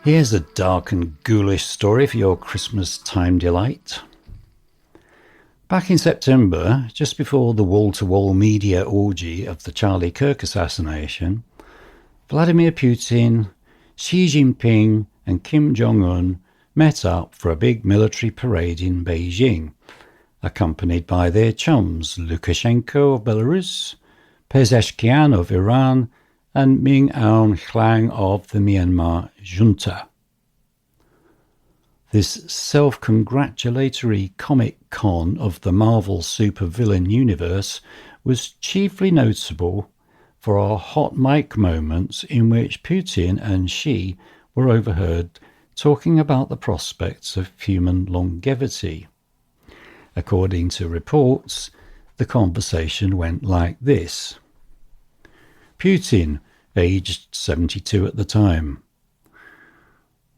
Here's a dark and ghoulish story for your Christmas time delight. Back in September, just before the wall-to-wall media orgy of the Charlie Kirk assassination, Vladimir Putin, Xi Jinping and Kim Jong-un met up for a big military parade in Beijing, accompanied by their chums Lukashenko of Belarus, Pezeshkian of Iran and Ming Aung Hlaing of the Myanmar junta. This self-congratulatory comic con of the Marvel supervillain universe was chiefly noticeable for our hot mic moments in which Putin and Xi were overheard talking about the prospects of human longevity. According to reports, the conversation went like this. Putin, aged 72 at the time.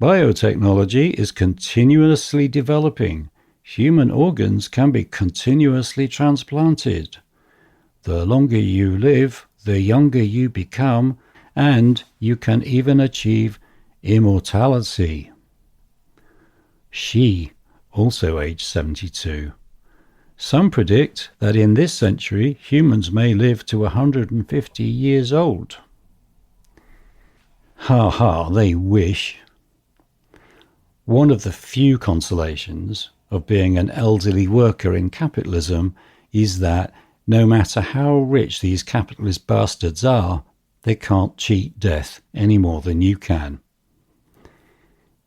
Biotechnology is continuously developing. Human organs can be continuously transplanted. The longer you live, the younger you become, and you can even achieve immortality. Xi, also aged 72. Some predict that in this century humans may live to 150 years old. Ha ha, they wish. One of the few consolations of being an elderly worker in capitalism is that no matter how rich these capitalist bastards are, they can't cheat death any more than you can.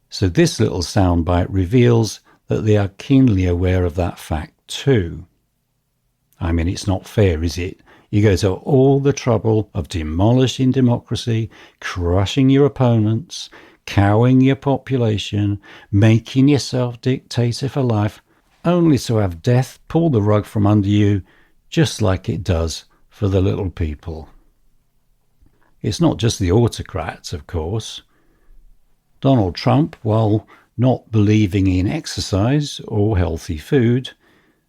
So this little soundbite reveals that they are keenly aware of that fact too. I mean, it's not fair, is it? You go to all the trouble of demolishing democracy, crushing your opponents, cowing your population, making yourself dictator for life, only to have death pull the rug from under you, just like it does for the little people. It's not just the autocrats, of course. Donald Trump, while not believing in exercise or healthy food,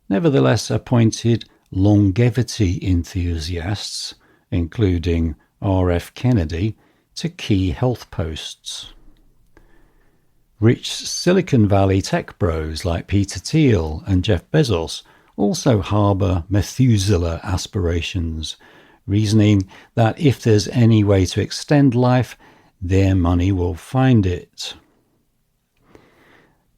nevertheless appointed longevity enthusiasts, including R.F. Kennedy, to key health posts. Rich Silicon Valley tech bros like Peter Thiel and Jeff Bezos also harbour Methuselah aspirations, reasoning that if there's any way to extend life, their money will find it.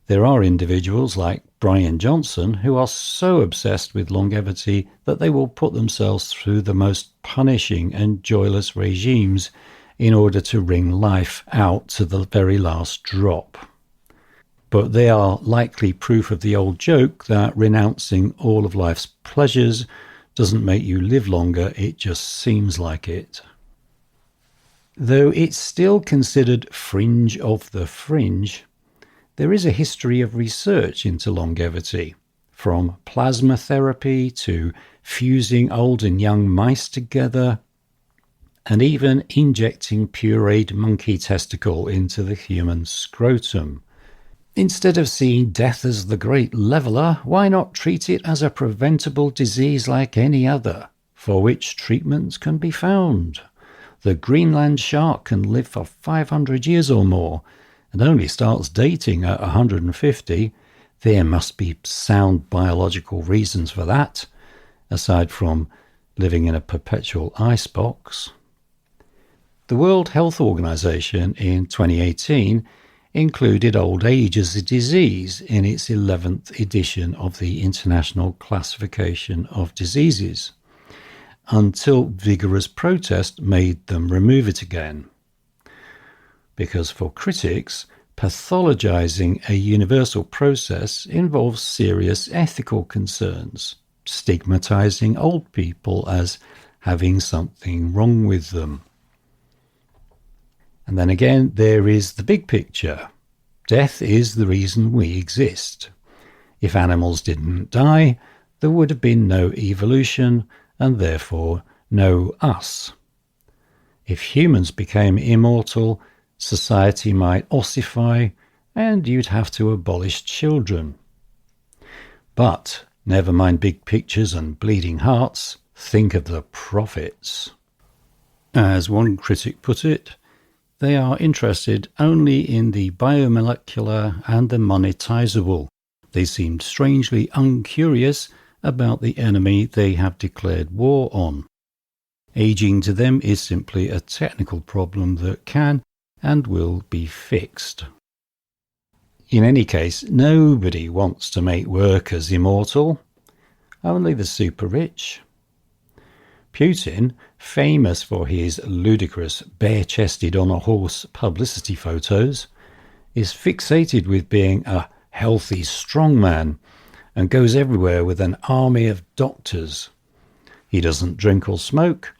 There are individuals like Brian Johnson who are so obsessed with longevity that they will put themselves through the most punishing and joyless regimes in order to wring life out to the very last drop. But they are likely proof of the old joke that renouncing all of life's pleasures doesn't make you live longer, it just seems like it. Though it's still considered fringe of the fringe, there is a history of research into longevity, from plasma therapy to fusing old and young mice together, and even injecting pureed monkey testicle into the human scrotum. Instead of seeing death as the great leveller, why not treat it as a preventable disease like any other, for which treatments can be found? The Greenland shark can live for 500 years or more, and only starts dating at 150. There must be sound biological reasons for that, aside from living in a perpetual icebox. The World Health Organization in 2018 included old age as a disease in its 11th edition of the International Classification of Diseases, until vigorous protest made them remove it again. Because for critics, pathologizing a universal process involves serious ethical concerns, stigmatizing old people as having something wrong with them. And then again, there is the big picture. Death is the reason we exist. If animals didn't die, there would have been no evolution and therefore no us. If humans became immortal, society might ossify and you'd have to abolish children. But never mind big pictures and bleeding hearts, think of the profits. As one critic put it, They are interested only in the biomolecular and the monetizable. They seem strangely uncurious about the enemy they have declared war on. Aging to them is simply a technical problem that can and will be fixed. In any case, nobody wants to make workers immortal, only the super rich. Putin, famous for his ludicrous bare-chested on a horse publicity photos, is fixated with being a healthy strongman and goes everywhere with an army of doctors. He doesn't drink or smoke,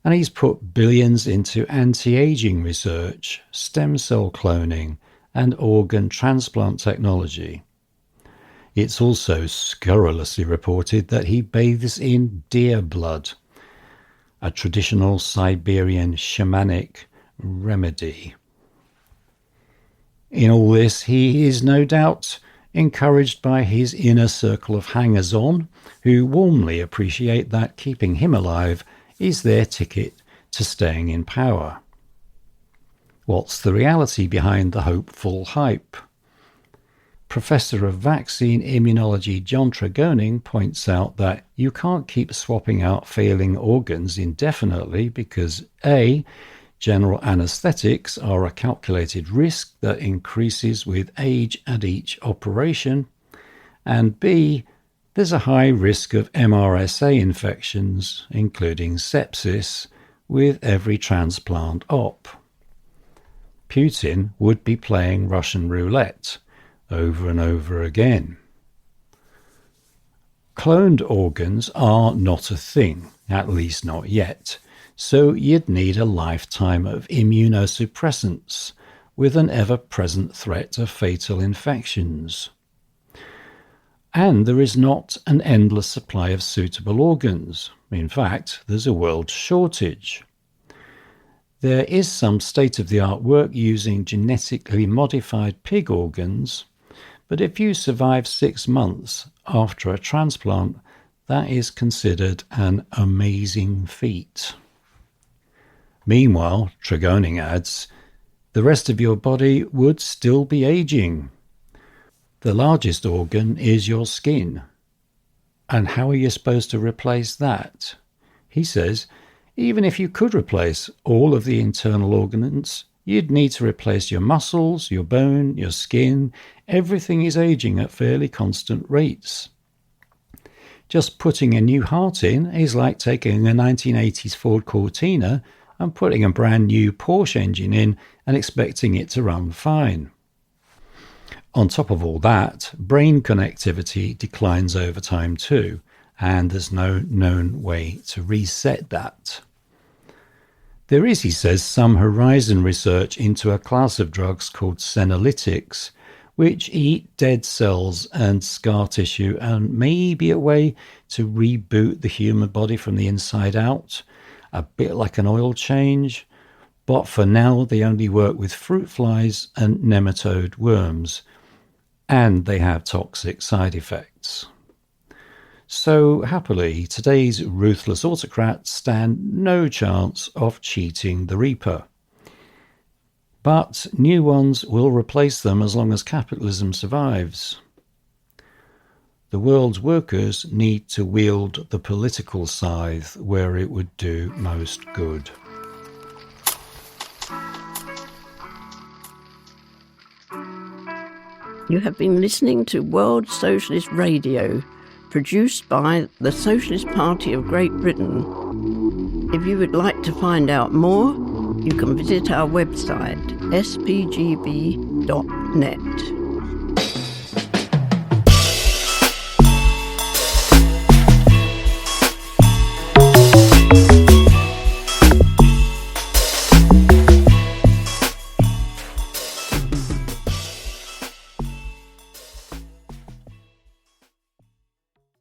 and he's put billions into anti-aging research, stem cell cloning, and organ transplant technology. It's also scurrilously reported that he bathes in deer blood, a traditional Siberian shamanic remedy. In all this, he is no doubt encouraged by his inner circle of hangers-on, who warmly appreciate that keeping him alive is their ticket to staying in power. What's the reality behind the hopeful hype? Professor of Vaccine Immunology John Tregoning points out that you can't keep swapping out failing organs indefinitely because A, general anaesthetics are a calculated risk that increases with age at each operation, and B, there's a high risk of MRSA infections, including sepsis, with every transplant op. Putin would be playing Russian roulette over and over again. Cloned organs are not a thing, at least not yet, so you'd need a lifetime of immunosuppressants with an ever-present threat of fatal infections. And there is not an endless supply of suitable organs. In fact, there's a world shortage. There is some state-of-the-art work using genetically modified pig organs, but if you survive 6 months after a transplant, that is considered an amazing feat. Meanwhile, Tregoning adds, the rest of your body would still be aging. The largest organ is your skin. And how are you supposed to replace that? He says, even if you could replace all of the internal organs, you'd need to replace your muscles, your bone, your skin. Everything is aging at fairly constant rates. Just putting a new heart in is like taking a 1980s Ford Cortina and putting a brand new Porsche engine in and expecting it to run fine. On top of all that, brain connectivity declines over time too, and there's no known way to reset that. There is, he says, some horizon research into a class of drugs called senolytics, which eat dead cells and scar tissue and may be a way to reboot the human body from the inside out, a bit like an oil change, but for now they only work with fruit flies and nematode worms, and they have toxic side effects. So happily, today's ruthless autocrats stand no chance of cheating the reaper. But new ones will replace them as long as capitalism survives. The world's workers need to wield the political scythe where it would do most good. You have been listening to World Socialist Radio, produced by the Socialist Party of Great Britain. If you would like to find out more, you can visit our website, spgb.net.